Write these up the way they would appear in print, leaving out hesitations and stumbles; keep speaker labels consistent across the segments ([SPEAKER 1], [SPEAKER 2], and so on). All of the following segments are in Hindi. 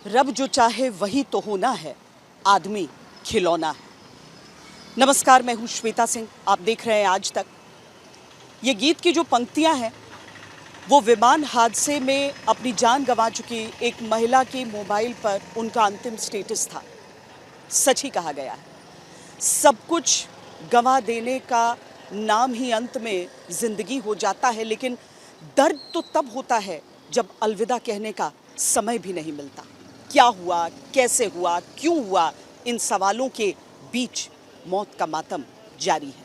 [SPEAKER 1] रब जो चाहे वही तो होना है, आदमी खिलौना है। नमस्कार, मैं हूँ श्वेता सिंह, आप देख रहे हैं आज तक। ये गीत की जो पंक्तियाँ हैं वो विमान हादसे में अपनी जान गंवा चुकी एक महिला के मोबाइल पर उनका अंतिम स्टेटस था। सच ही कहा गया है, सब कुछ गंवा देने का नाम ही अंत में ज़िंदगी हो जाता है, लेकिन दर्द तो तब होता है जब अलविदा कहने का समय भी नहीं मिलता। क्या हुआ, कैसे हुआ, क्यों हुआ, इन सवालों के बीच मौत का मातम जारी है।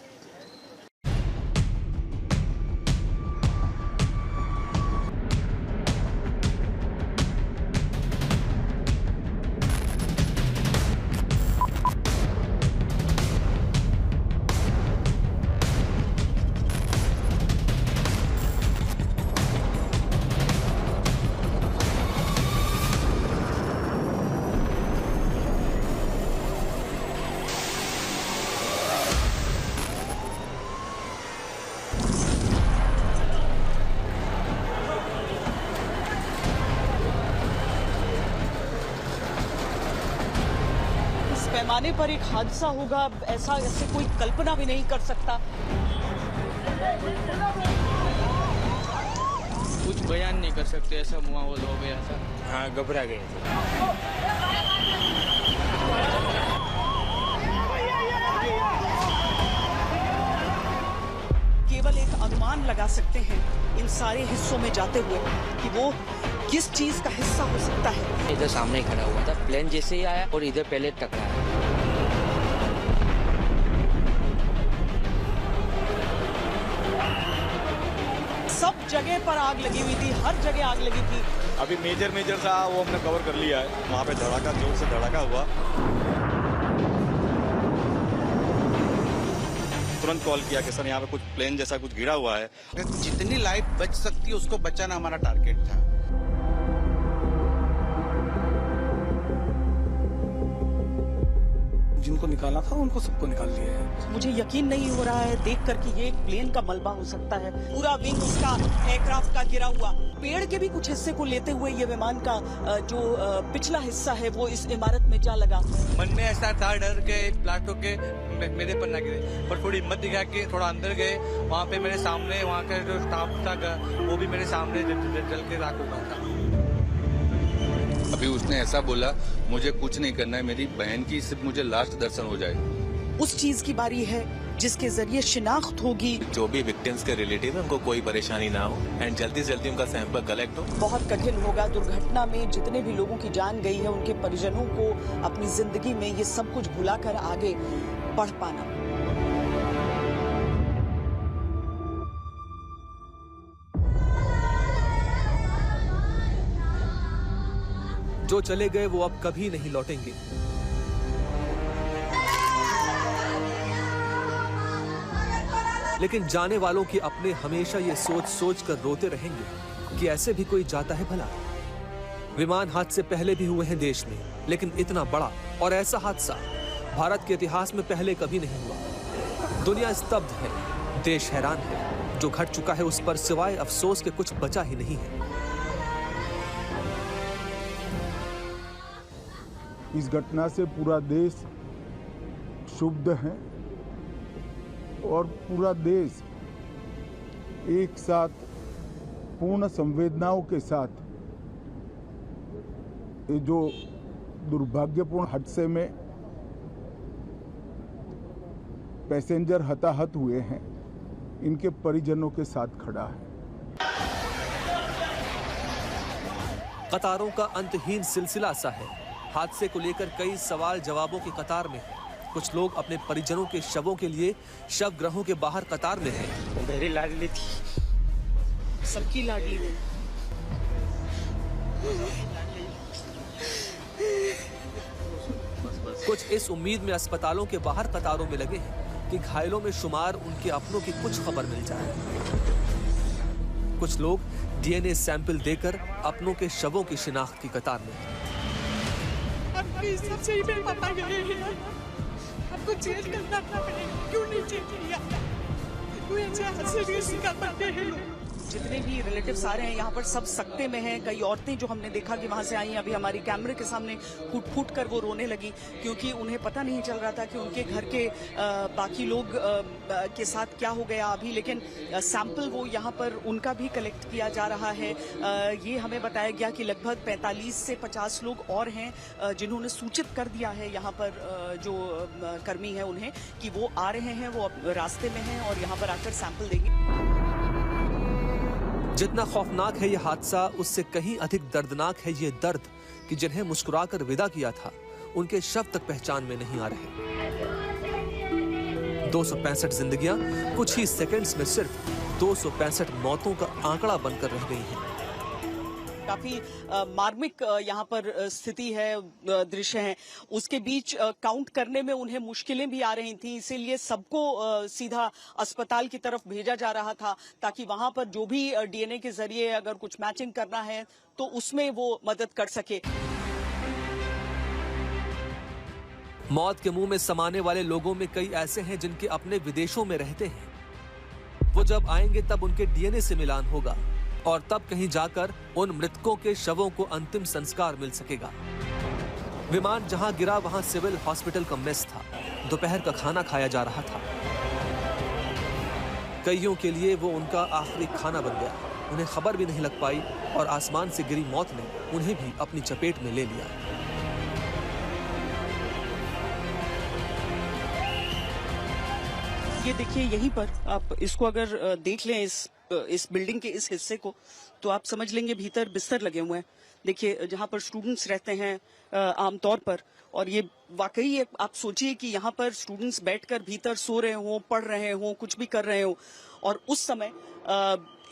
[SPEAKER 1] पैमाने पर एक हादसा होगा, ऐसे कोई कल्पना भी नहीं कर सकता।
[SPEAKER 2] कुछ बयान नहीं कर सकते, ऐसा माहौल हो गया था।
[SPEAKER 3] हाँ, घबरा गए थे।
[SPEAKER 1] केवल एक अनुमान लगा सकते हैं इन सारे हिस्सों में जाते हुए कि वो किस चीज का हिस्सा हो सकता है।
[SPEAKER 4] इधर सामने खड़ा हुआ था, प्लेन जैसे ही आया और इधर पहले टकराया।
[SPEAKER 1] सब जगह पर आग लगी हुई थी, हर जगह आग लगी थी।
[SPEAKER 3] अभी मेजर सा वो हमने कवर कर लिया है। वहाँ पे धड़ाका, जोर से धड़ाका हुआ। तुरंत कॉल किया कि सर यहाँ पे कुछ प्लेन जैसा कुछ गिरा हुआ है।
[SPEAKER 5] जितनी लाइफ बच सकती है उसको बचाना हमारा टारगेट था।
[SPEAKER 6] जिनको निकालना था उनको सबको निकाल लिया है।
[SPEAKER 1] मुझे यकीन नहीं हो रहा है देख कर कि ये एक प्लेन का मलबा हो सकता है। पूरा विंग उसका एयरक्राफ्ट का गिरा हुआ। पेड़ के भी कुछ हिस्से को लेते हुए ये विमान का जो पिछला हिस्सा है वो इस इमारत में जा लगा।
[SPEAKER 2] मन में ऐसा था डर के प्लाटो के मेरे पर ना गिरे, पर थोड़ी हिम्मत दिखा के थोड़ा अंदर गए। वहाँ पे मेरे सामने वहाँ का जो स्टाफ था वो भी मेरे सामने जल के राख हुआ था।
[SPEAKER 7] अभी उसने ऐसा बोला, मुझे कुछ नहीं करना है, मेरी बहन की सिर्फ मुझे लास्ट दर्शन हो जाए।
[SPEAKER 1] उस चीज की बारी है जिसके जरिए शिनाख्त होगी।
[SPEAKER 8] जो भी विक्टिम्स के रिलेटिव है उनको कोई परेशानी ना हो एंड जल्दी से जल्दी उनका सैंपल कलेक्ट हो।
[SPEAKER 1] बहुत कठिन होगा। दुर्घटना में जितने भी लोगों की जान गई है उनके परिजनों को अपनी जिंदगी में ये सब कुछ भुलाकर आगे बढ़ पाना।
[SPEAKER 9] जो चले गए वो अब कभी नहीं लौटेंगे। लेकिन जाने वालों की अपने हमेशा ये सोच सोच कर रोते रहेंगे कि ऐसे भी कोई जाता है भला। विमान हादसे पहले भी हुए हैं देश में, लेकिन इतना बड़ा और ऐसा हादसा भारत के इतिहास में पहले कभी नहीं हुआ। दुनिया स्तब्ध है, देश हैरान है। जो घट चुका है उस पर सिवाय अफसोस के कुछ बचा ही नहीं है।
[SPEAKER 10] इस घटना से पूरा देश क्षुब्ध है और पूरा देश एक साथ पूर्ण संवेदनाओं के साथ ये जो दुर्भाग्यपूर्ण हादसे में पैसेंजर हताहत हुए हैं इनके परिजनों के साथ खड़ा है।
[SPEAKER 9] कतारों का अंतहीन सिलसिला सा है। हादसे को लेकर कई सवाल जवाबों की कतार में हैं। कुछ लोग अपने परिजनों के शवों के लिए शव गृहों के बाहर कतार में हैं।
[SPEAKER 4] मेरी लाडली थी,
[SPEAKER 1] सबकी लाडली थी।
[SPEAKER 9] कुछ इस उम्मीद में अस्पतालों के बाहर कतारों में लगे हैं कि घायलों में शुमार उनके अपनों की कुछ खबर मिल जाए। कुछ लोग डीएनए सैंपल देकर अपनों के शवों की शिनाख्त की कतार में हैं।
[SPEAKER 11] सबसे ही पता गए हैं, आपको जेल करना पड़ेगा। क्यों नहीं जेल किया? मुझे हादसे का शिकार बनते हैं लोग।
[SPEAKER 1] जितने भी रिलेटिव्स आ रहे हैं यहाँ पर सब सकते में हैं। कई औरतें जो हमने देखा कि वहाँ से आई, अभी हमारी कैमरे के सामने फूट कर वो रोने लगी, क्योंकि उन्हें पता नहीं चल रहा था कि उनके घर के बाकी लोग के साथ क्या हो गया अभी। लेकिन सैंपल वो यहाँ पर उनका भी कलेक्ट किया जा रहा है। ये हमें बताया गया कि लगभग 45 से 50 लोग और हैं जिन्होंने सूचित कर दिया है यहाँ पर जो कर्मी है उन्हें कि वो आ रहे हैं, वो रास्ते में हैं और यहाँ पर आकर सैंपल देंगे।
[SPEAKER 9] जितना खौफनाक है ये हादसा, उससे कहीं अधिक दर्दनाक है ये दर्द कि जिन्हें मुस्कुराकर विदा किया था उनके शव तक पहचान में नहीं आ रहे। 265 जिंदगियां कुछ ही सेकंड्स में सिर्फ 265 मौतों का आंकड़ा बनकर रह गई हैं।
[SPEAKER 1] काफी मार्मिक यहाँ पर स्थिति है, दृश्य है। उसके बीच काउंट करने में उन्हें मुश्किलें भी आ रही थी, इसीलिए सबको सीधा अस्पताल की तरफ भेजा जा रहा था ताकि वहां पर जो भी डीएनए के जरिए अगर कुछ मैचिंग करना है तो उसमें वो मदद कर सके।
[SPEAKER 9] मौत के मुंह में समाने वाले लोगों में कई ऐसे हैं जिनके अपने विदेशों में रहते हैं। वो जब आएंगे तब उनके डीएनए से मिलान होगा और तब कहीं जाकर उन मृतकों के शवों को अंतिम संस्कार मिल सकेगा। विमान जहां गिरा वहां सिविल हॉस्पिटल का मेस था। दोपहर का खाना खाया जा रहा था। कईयों के लिए वो उनका आखिरी खाना बन गया। उन्हें खबर भी नहीं लग पाई और आसमान से गिरी मौत ने उन्हें भी अपनी चपेट में ले लिया।
[SPEAKER 1] ये देखिए, यहीं पर आप इसको अगर देख लें, इस बिल्डिंग के इस हिस्से को, तो आप समझ लेंगे भीतर बिस्तर लगे हुए हैं। देखिए, जहां पर स्टूडेंट्स रहते हैं आमतौर पर, और ये वाकई आप सोचिए कि यहाँ पर स्टूडेंट्स बैठकर भीतर सो रहे हों, पढ़ रहे हों, कुछ भी कर रहे हों, और उस समय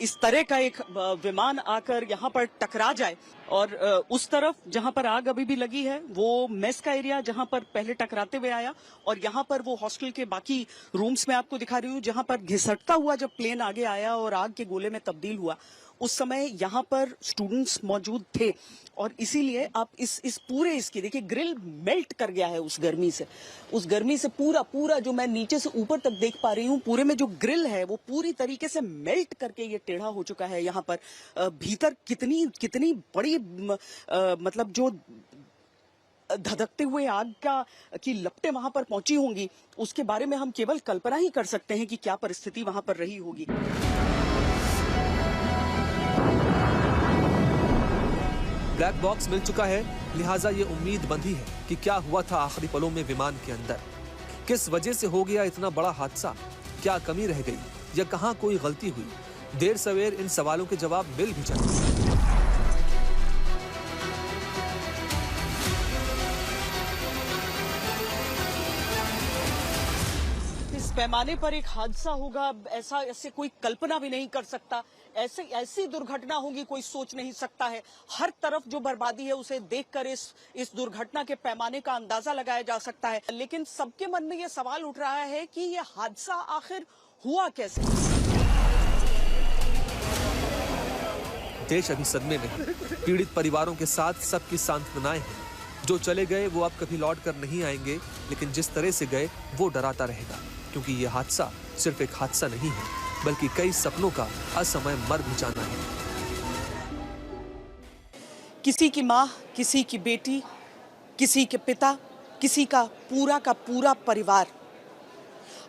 [SPEAKER 1] इस तरह का एक विमान आकर यहाँ पर टकरा जाए। और उस तरफ जहाँ पर आग अभी भी लगी है वो मेस का एरिया जहाँ पर पहले टकराते हुए आया, और यहाँ पर वो हॉस्टल के बाकी रूम्स में आपको दिखा रही हूँ जहाँ पर घिसटता हुआ जब प्लेन आगे आया और आग के गोले में तब्दील हुआ, उस समय यहाँ पर स्टूडेंट्स मौजूद थे। और इसीलिए आप इस पूरे इसकी देखिए, ग्रिल मेल्ट कर गया है उस गर्मी से। उस गर्मी से पूरा जो मैं नीचे से ऊपर तक देख पा रही हूँ, पूरे में जो ग्रिल है वो पूरी तरीके से मेल्ट करके ये टेढ़ा हो चुका है। यहाँ पर भीतर कितनी बड़ी मतलब जो धधकते हुए आग की लपटें वहां पर पहुंची होंगी, उसके बारे में हम केवल कल्पना ही कर सकते हैं कि क्या परिस्थिति वहां पर रही होगी।
[SPEAKER 9] ब्लैक बॉक्स मिल चुका है, लिहाजा ये उम्मीद बंधी है कि क्या हुआ था आखिरी पलों में विमान के अंदर। किस वजह से हो गया इतना बड़ा हादसा? क्या कमी रह गई या कहां कोई गलती हुई? देर सवेर इन सवालों के जवाब मिल भी जाएंगे।
[SPEAKER 1] इस पैमाने पर एक हादसा होगा, ऐसे कोई कल्पना भी नहीं कर सकता। ऐसी दुर्घटना होगी कोई सोच नहीं सकता है। हर तरफ जो बर्बादी है उसे देखकर इस दुर्घटना के पैमाने का अंदाजा लगाया जा सकता है। लेकिन सबके मन में ये सवाल उठ रहा है कि ये हादसा आखिर हुआ कैसे।
[SPEAKER 9] देश अभी सदमे में है। पीड़ित परिवारों के साथ सबकी सांत्वनाएं हैं। जो चले गए वो अब कभी लौट कर नहीं आएंगे, लेकिन जिस तरह से गए वो डराता रहेगा, क्योंकि ये हादसा सिर्फ एक हादसा नहीं है, बल्कि कई सपनों का असमय मर भी जाना है।
[SPEAKER 1] किसी की माँ, किसी की बेटी, किसी के पिता, किसी का पूरा परिवार।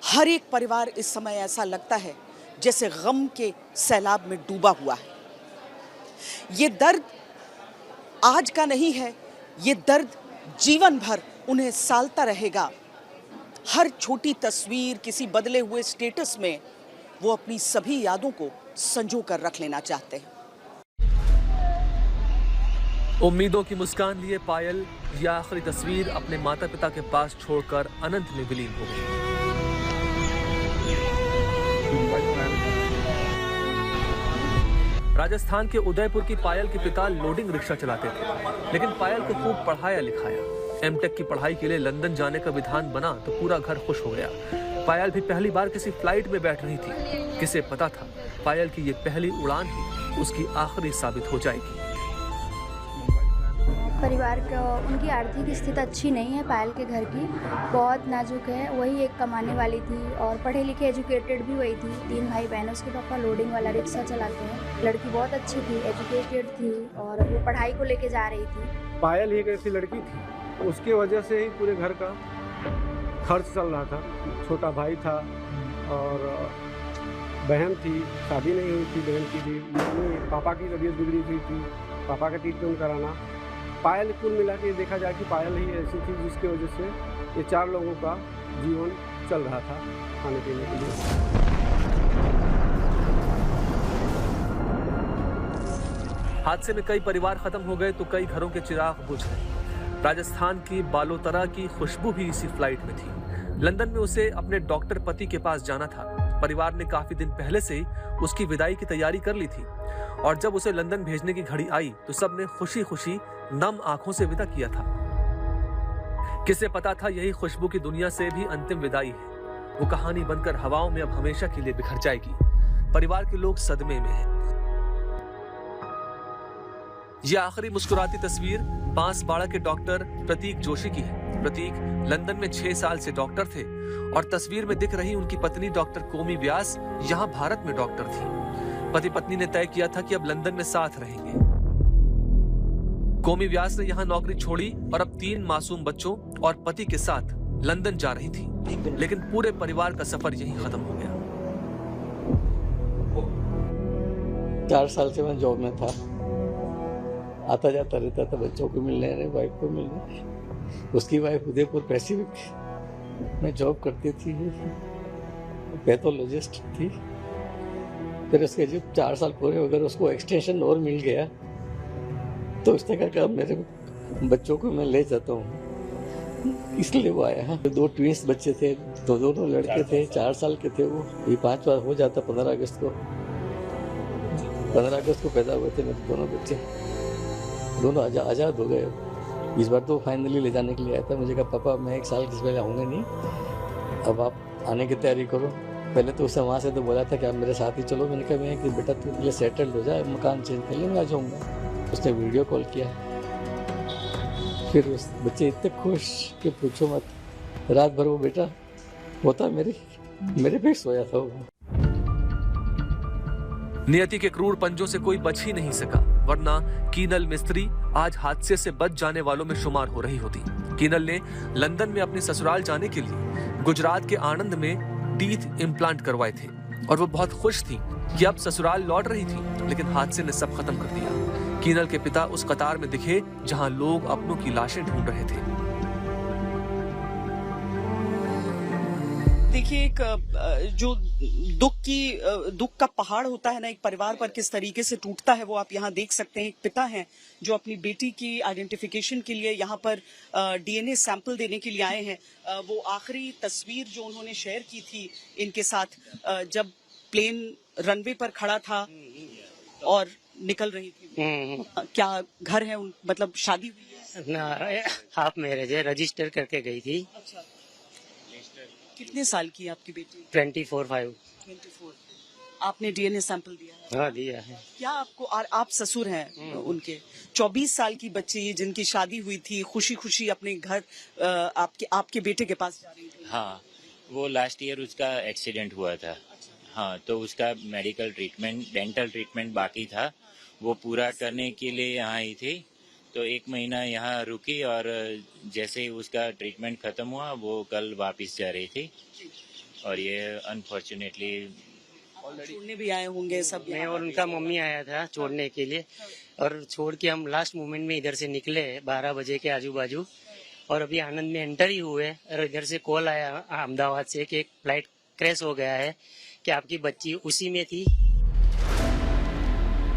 [SPEAKER 1] हर एक परिवार इस समय ऐसा लगता है जैसे गम के सैलाब में डूबा हुआ है। ये दर्द आज का नहीं है, ये दर्द जीवन भर उन्हें सालता रहेगा। हर छोटी तस्वीर, किसी बदले हुए स्टेटस में वो अपनी सभी यादों को संजो कर रख लेना चाहते हैं।
[SPEAKER 9] उम्मीदों की मुस्कान लिए पायल ये आखिरी तस्वीर अपने माता पिता के पास छोड़कर अनंत में विलीन हो गई। राजस्थान के उदयपुर की पायल के पिता लोडिंग रिक्शा चलाते थे, लेकिन पायल को खूब पढ़ाया लिखाया। एमटेक की पढ़ाई के लिए लंदन जाने का विधान बना तो पूरा घर खुश हो गया। पायल भी पहली बार किसी फ्लाइट में बैठ रही थी। किसे पता था पायल की ये पहली उड़ान ही उसकी आखिरी साबित हो जाएगी।
[SPEAKER 12] परिवार का उनकी आर्थिक स्थिति अच्छी नहीं है, पायल के घर की बहुत नाजुक है। वही एक कमाने वाली थी और पढ़े लिखे एजुकेटेड भी वही थी। 3 भाई बहन, उसके पापा लोडिंग वाला रिक्शा चलाते हैं। लड़की बहुत अच्छी थी, एजुकेटेड थी और वो पढ़ाई को लेके जा रही थी।
[SPEAKER 13] पायल ही एक ऐसी लड़की थी, उसके वजह से ही पूरे घर का खर्च चल रहा था। छोटा भाई था और बहन थी, शादी नहीं हुई थी, बहन की थी। पापा की तबीयत बिगड़ी हुई थी, पापा का ट्रीटमेंट कराना। पायल कुल मिला के देखा जाए कि पायल ही ऐसी थी जिसकी वजह से ये 4 लोगों का जीवन चल रहा था खाने पीने के लिए।
[SPEAKER 9] हादसे में कई परिवार खत्म हो गए तो कई घरों के चिराग बुझ गए। राजस्थान की बालोतरा की खुशबू भी इसी फ्लाइट में थी। लंदन में उसे अपने डॉक्टर पति के पास जाना था। परिवार ने काफी दिन पहले से ही उसकी विदाई की तैयारी कर ली थी और जब उसे लंदन भेजने की घड़ी आई तो सबने खुशी खुशी नम आंखों से विदा किया था। किसे पता था यही खुशबू की दुनिया से भी अंतिम विदाई है। वो कहानी बनकर हवाओं में अब हमेशा के लिए बिखर जाएगी। परिवार के लोग सदमे में हैं। यह आखिरी मुस्कुराती तस्वीर बांसवाड़ा के डॉक्टर प्रतीक जोशी की है। प्रतीक लंदन में 6 साल से डॉक्टर थे और तस्वीर में दिख रही उनकी पत्नी डॉक्टर कोमी व्यास यहाँ भारत में डॉक्टर थी। पति पत्नी ने तय किया था कि अब लंदन में साथ रहेंगे। कोमी व्यास ने यहाँ नौकरी छोड़ी और अब 3 मासूम बच्चों और पति के साथ लंदन जा रही थी, लेकिन पूरे परिवार का सफर यहीं खत्म हो गया।
[SPEAKER 14] 4 साल से मैं जॉब में था, आता जाता रहता था बच्चों को मिलने, वाइफ को मिलने। उसकी वाइफ उदयपुर पैसिफिक में जॉब करती थी, पैथोलॉजिस्ट थी। फिर उसके जब 4 साल पूरे हो गए, उसको एक्सटेंशन और मिल गया तो उसने कहा मेरे बच्चों को मैं ले जाता हूँ, इसलिए वो आया। 2 ट्विंस बच्चे थे, दोनों लड़के थे, 4 साल के थे वो। ये 5 बार हो जाता 15 अगस्त को। 15 अगस्त को पैदा हुए थे मेरे दोनों बच्चे, दोनों आज़ाद हो गए। इस बार तो फाइनली ले जाने के लिए आया था। मुझे कहा पापा मैं 1 साल से पहले आऊँगा नहीं, अब आप आने की तैयारी करो। पहले तो उससे वहाँ से तो बोला था कि आप मेरे साथ ही चलो। मैंने कहा मैं कि बेटा तू पहले सेटल्ड हो जाए, मकान चेंज कर ले, मैं आ जाऊँगा। उसने वीडियो कॉल किया, फिर उस बच्चे इतने खुश कि पूछो मत। रात भर वो बेटा होता मेरे पे सोया था वो।
[SPEAKER 9] नियति के क्रूर पंजों से कोई बच ही नहीं सका, वरना कीनल मिस्त्री आज हादसे से बच जाने वालों में शुमार हो रही होती। कीनल ने लंदन में अपने ससुराल जाने के लिए गुजरात के आणंद में टीथ इम्प्लांट करवाए थे और वो बहुत खुश थी कि अब ससुराल लौट रही थी, लेकिन हादसे ने सब खत्म कर दिया। कीनल के पिता उस कतार में दिखे जहां लोग अपनों की लाशें ढूंढ रहे थे।
[SPEAKER 1] देखिए, एक जो दुख का पहाड़ होता है ना एक परिवार पर, किस तरीके से टूटता है वो आप यहाँ देख सकते हैं। एक पिता हैं जो अपनी बेटी की आइडेंटिफिकेशन के लिए यहाँ पर डीएनए सैंपल देने के लिए आए हैं। वो आखिरी तस्वीर जो उन्होंने शेयर की थी इनके साथ, जब प्लेन रनवे पर खड़ा था और निकल रही थी। क्या घर है मतलब शादी हुई है?
[SPEAKER 15] ना, हाफ मैरिज है, रजिस्टर करके गई थी।
[SPEAKER 1] अच्छा, कितने साल की है आपकी बेटी?
[SPEAKER 15] 24।
[SPEAKER 1] आपने डीएनए सैंपल दिया है?
[SPEAKER 15] हाँ, दिया है।
[SPEAKER 1] क्या आपको, और आप ससुर हैं उनके, 24 साल की बच्ची जिनकी शादी हुई थी, खुशी खुशी अपने घर आपके बेटे के पास जा रही थी?
[SPEAKER 16] हाँ, वो लास्ट ईयर उसका एक्सीडेंट हुआ था। हाँ, तो उसका मेडिकल ट्रीटमेंट, डेंटल ट्रीटमेंट बाकी था, वो पूरा करने के लिए यहाँ आई थी। तो 1 महीना यहाँ रुकी और जैसे ही उसका ट्रीटमेंट खत्म हुआ वो कल वापस जा रही थी। और ये अनफॉर्चुनेटली
[SPEAKER 1] छोड़ने भी आए होंगे सब।
[SPEAKER 15] मैं और उनका मम्मी आया था छोड़ने के लिए, और छोड़ के हम लास्ट मोमेंट में इधर से निकले 12 बजे के आजू बाजू, और अभी आनंद में एंटर ही हुए और इधर से कॉल आया अहमदाबाद से कि एक फ्लाइट क्रैश हो गया है, कि आपकी बच्ची उसी में थी।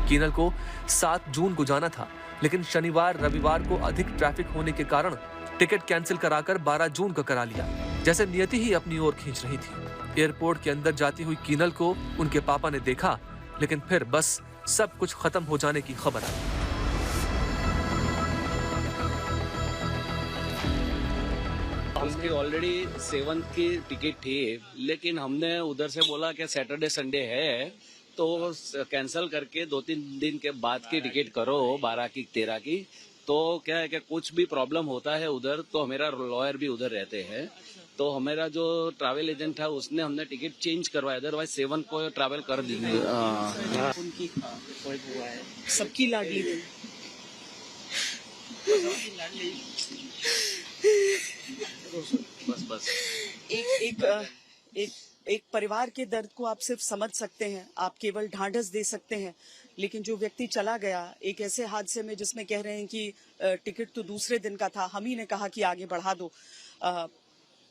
[SPEAKER 9] कीनल को 7 जून को जाना था, लेकिन शनिवार रविवार को अधिक ट्रैफिक होने के कारण टिकट कैंसिल कराकर 12 जून का करा लिया, जैसे नियति ही अपनी ओर खींच रही थी। एयरपोर्ट के अंदर जाती हुई कीनल को उनके पापा ने देखा, लेकिन फिर बस सब कुछ खत्म हो जाने की खबर आई।
[SPEAKER 17] उसकी ऑलरेडी 7 की टिकट थी, लेकिन हमने उधर से बोला कि सैटरडे संडे है तो कैंसिल करके 2-3 दिन के बाद की टिकट करो, 12 की 13 की, तो क्या है कि कुछ भी प्रॉब्लम होता है उधर तो मेरा लॉयर भी उधर रहते हैं, तो हमारा जो ट्रैवल एजेंट था उसने हमने टिकट चेंज करवाया, अदरवाइज 7 को ट्रैवल कर दी।
[SPEAKER 1] उनकी सबकी लाडली थी।
[SPEAKER 17] बस
[SPEAKER 1] एक परिवार के दर्द को आप सिर्फ समझ सकते हैं, आप केवल ढांढस दे सकते हैं, लेकिन जो व्यक्ति चला गया एक ऐसे हादसे में जिसमें कह रहे हैं कि टिकट तो दूसरे दिन का था, हम ही ने कहा कि आगे बढ़ा दो,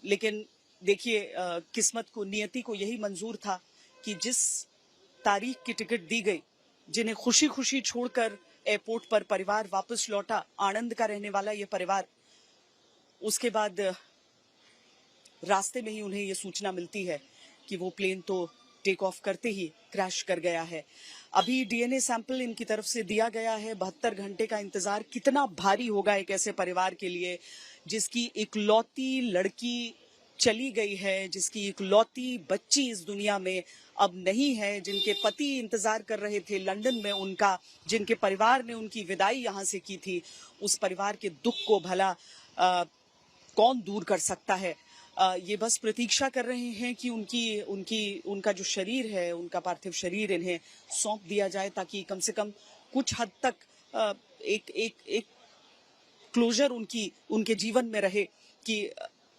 [SPEAKER 1] लेकिन देखिए किस्मत को, नियति को यही मंजूर था कि जिस तारीख की टिकट दी गई, जिन्हें खुशी खुशी छोड़कर एयरपोर्ट पर परिवार वापस लौटा, आनंद का रहने वाला ये परिवार, उसके बाद रास्ते में ही उन्हें ये सूचना मिलती है कि वो प्लेन तो टेक ऑफ करते ही क्रैश कर गया है। अभी डीएनए सैंपल इनकी तरफ से दिया गया है। 72 घंटे का इंतजार कितना भारी होगा एक ऐसे परिवार के लिए जिसकी इकलौती लड़की चली गई है, जिसकी इकलौती बच्ची इस दुनिया में अब नहीं है, जिनके पति इंतजार कर रहे थे लंदन में उनका, जिनके परिवार ने उनकी विदाई यहाँ से की थी। उस परिवार के दुख को भला कौन दूर कर सकता है। ये बस प्रतीक्षा कर रहे हैं कि उनका जो शरीर है, उनका पार्थिव शरीर इन्हें सौंप दिया जाए ताकि कम से कम कुछ हद तक एक क्लोजर उनके जीवन में रहे कि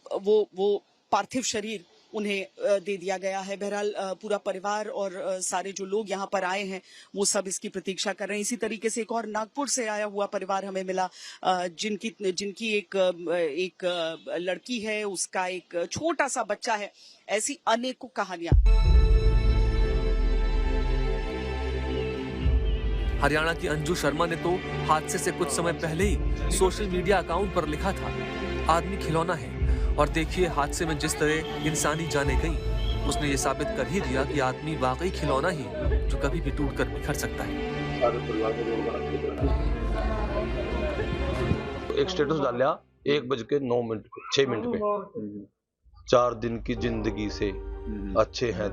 [SPEAKER 1] वो पार्थिव शरीर उन्हें दे दिया गया है। बहरहाल पूरा परिवार और सारे जो लोग यहाँ पर आए हैं वो सब इसकी प्रतीक्षा कर रहे हैं। इसी तरीके से एक और नागपुर से आया हुआ परिवार हमें मिला, जिनकी एक लड़की है, उसका एक छोटा सा बच्चा है। ऐसी अनेकों कहानियां।
[SPEAKER 9] हरियाणा की अंजू शर्मा ने तो हादसे से कुछ समय पहले ही सोशल मीडिया अकाउंट पर लिखा था, आदमी खिलौना है। और देखिए हादसे में जिस तरह इंसानी जाने गई, उसने ये साबित कर ही दिया कि आदमी वाकई खिलौना ही जो कभी भी टूटकर बिखर सकता है।
[SPEAKER 18] एक स्टेटस डाला 1:06 पे, 4 दिन की जिंदगी से अच्छे हैं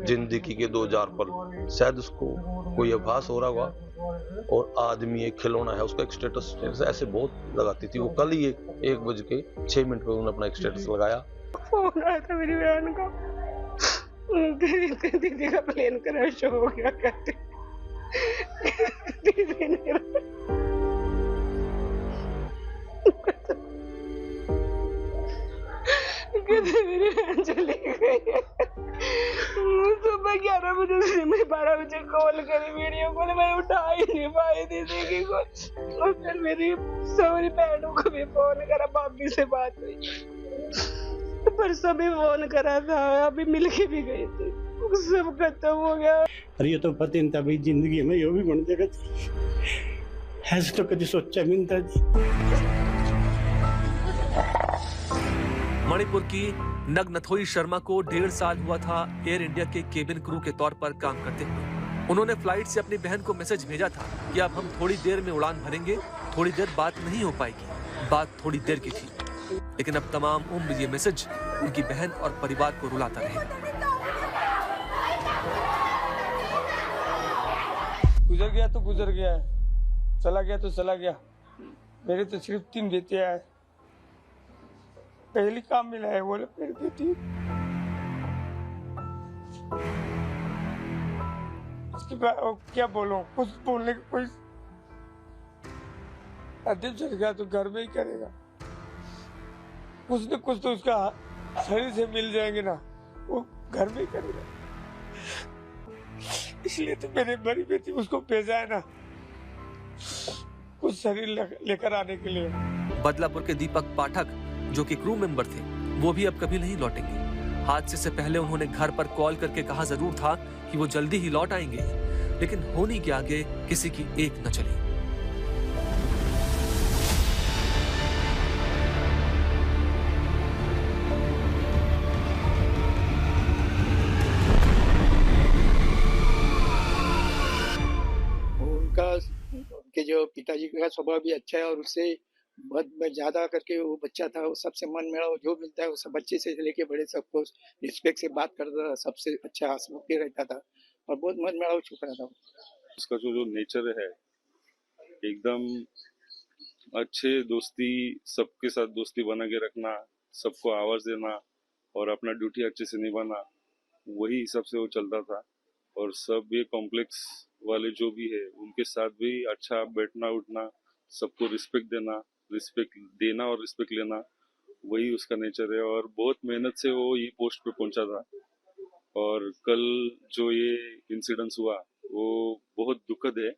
[SPEAKER 18] जिंदगी के 2000 पल। शायद उसको कोई आभास हो रहा होगा, और आदमी एक खिलौना है, उसका एक स्टेटस ऐसे बहुत लगाती थी। वो कल ही 1:06 पे उन्होंने अपना एक स्टेटस लगाया।
[SPEAKER 11] फोन आया था मेरी बहन का, दीदी का प्लेन क्रैश हो गया कहते। दीदी ने मेरी बहन चली गई। सुबह 11 बजे से मैं 12 बजे कॉल करी, वीडियो कॉल, मैं उठा ही नहीं पाई दीदी की कॉल। और फिर मेरी सौरी बहनों को भी फोन करा, भाभी से बात हुई, परसों भी फोन करा था, अभी मिल के भी गई थी, सब खत्म हो गया।
[SPEAKER 19] अरे ये तो पता नहीं था भाई, जिंदगी में ये भी बन जगह ऐसे तो कभी सोचा भी नहीं था।
[SPEAKER 9] मणिपुर की नगनथोई शर्मा को 1.5 साल हुआ था एयर इंडिया के केबिन क्रू के तौर पर काम करते हुए। उन्होंने फ्लाइट से अपनी बहन को मैसेज भेजा था कि अब हम थोड़ी देर में उड़ान भरेंगे, थोड़ी देर बात नहीं हो पाएगी। बात थोड़ी देर की थी, लेकिन अब तमाम उम्र ये मैसेज उनकी बहन और परिवार को रुलाता रहेगा।
[SPEAKER 20] गुजर गया तो गुजर गया है, चला गया तो चला गया। मेरे तो सिर्फ 3 बेटियां हैं, पहली काम मिला है वो मेरी बेटी। इसके बाद क्या बोलूं, कुछ बोलने का कोई अदब चल गया तो घर में ही करेगा। कुछ न कुछ तो उसका शरीर से मिल जाएंगे ना, वो घर में ही करेगा। इसलिए तो मैंने बड़ी बेटी उसको भेजा है ना, कुछ शरीर लेकर आने के लिए।
[SPEAKER 9] बदलापुर के दीपक पाठक जो कि क्रू मेंबर थे, वो भी अब कभी नहीं लौटेंगे। हादसे से पहले उन्होंने घर पर कॉल करके कहा जरूर था कि वो जल्दी ही लौट आएंगे, लेकिन होनी के आगे किसी की एक न चली।
[SPEAKER 19] उनके जो पिताजी का स्वभाव भी अच्छा है, और उससे बहुत ज्यादा करके वो बच्चा था, वो सबसे मन मेरा जो मिलता है वो सब बच्चे से लेके बड़े सबको रिस्पेक्ट से बात करता था, सबसे अच्छा हंसमुख के रहता था, और बहुत मन मेरा छुप रहा था।
[SPEAKER 3] उसका जो नेचर है एकदम अच्छे दोस्ती, सबके साथ दोस्ती बना के रखना, सबको आवाज देना और अपना ड्यूटी अच्छे से निभाना, वही हिसाब से वो चलता था। और सब ये कॉम्प्लेक्स वाले जो भी है उनके साथ भी अच्छा बैठना उठना, सबको रिस्पेक्ट देना और रिस्पेक्ट लेना, वही उसका नेचर है। और बहुत मेहनत से वो ये पोस्ट पे पहुंचा था। और कल जो ये इंसिडेंस हुआ वो बहुत दुखद है।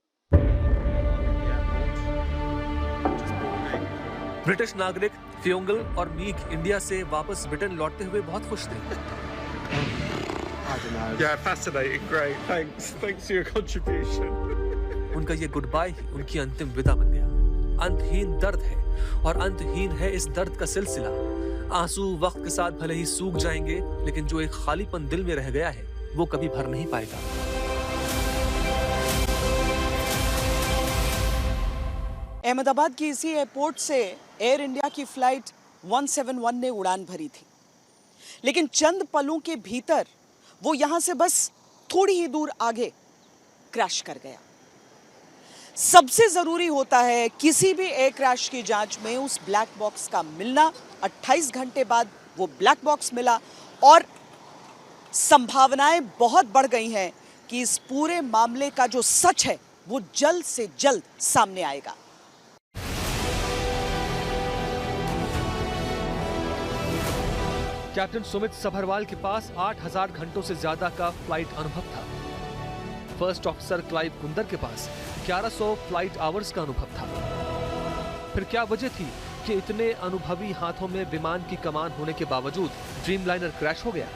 [SPEAKER 9] ब्रिटिश नागरिक फ्योंगल और मीग इंडिया से वापस ब्रिटेन लौटते हुए बहुत खुश थे।
[SPEAKER 6] Yeah, fascinating, great. Thanks for your contribution.
[SPEAKER 9] उनका ये गुड बाय ही उनकी अंतिम विदा बन गया। अंतहीन दर्द है और अंतहीन है इस दर्द का सिलसिला। आंसू वक्त के साथ भले ही सूख जाएंगे, लेकिन जो एक खालीपन दिल में रह गया है वो कभी भर नहीं पाएगा।
[SPEAKER 1] अहमदाबाद की इसी एयरपोर्ट से एयर इंडिया की फ्लाइट 171 ने उड़ान भरी थी, लेकिन चंद पलों के भीतर वो यहां से बस थोड़ी ही दूर आगे क्रैश कर गया। सबसे जरूरी होता है किसी भी एयर क्रैश की जांच में उस ब्लैक बॉक्स का मिलना। 28 घंटे बाद वो ब्लैक बॉक्स मिला और संभावनाएं बहुत बढ़ गई हैं कि इस पूरे मामले का जो सच है वो जल्द से जल्द सामने आएगा।
[SPEAKER 9] कैप्टन सुमित सभरवाल के पास 8000 घंटों से ज्यादा का फ्लाइट अनुभव था। फर्स्ट ऑफिसर क्लाइव कुंदर के पास 1100 फ्लाइट आवर्स का अनुभव था। फिर क्या वजह थी कि इतने अनुभवी हाथों में विमान की कमान होने के बावजूद ड्रीमलाइनर क्रैश हो गया?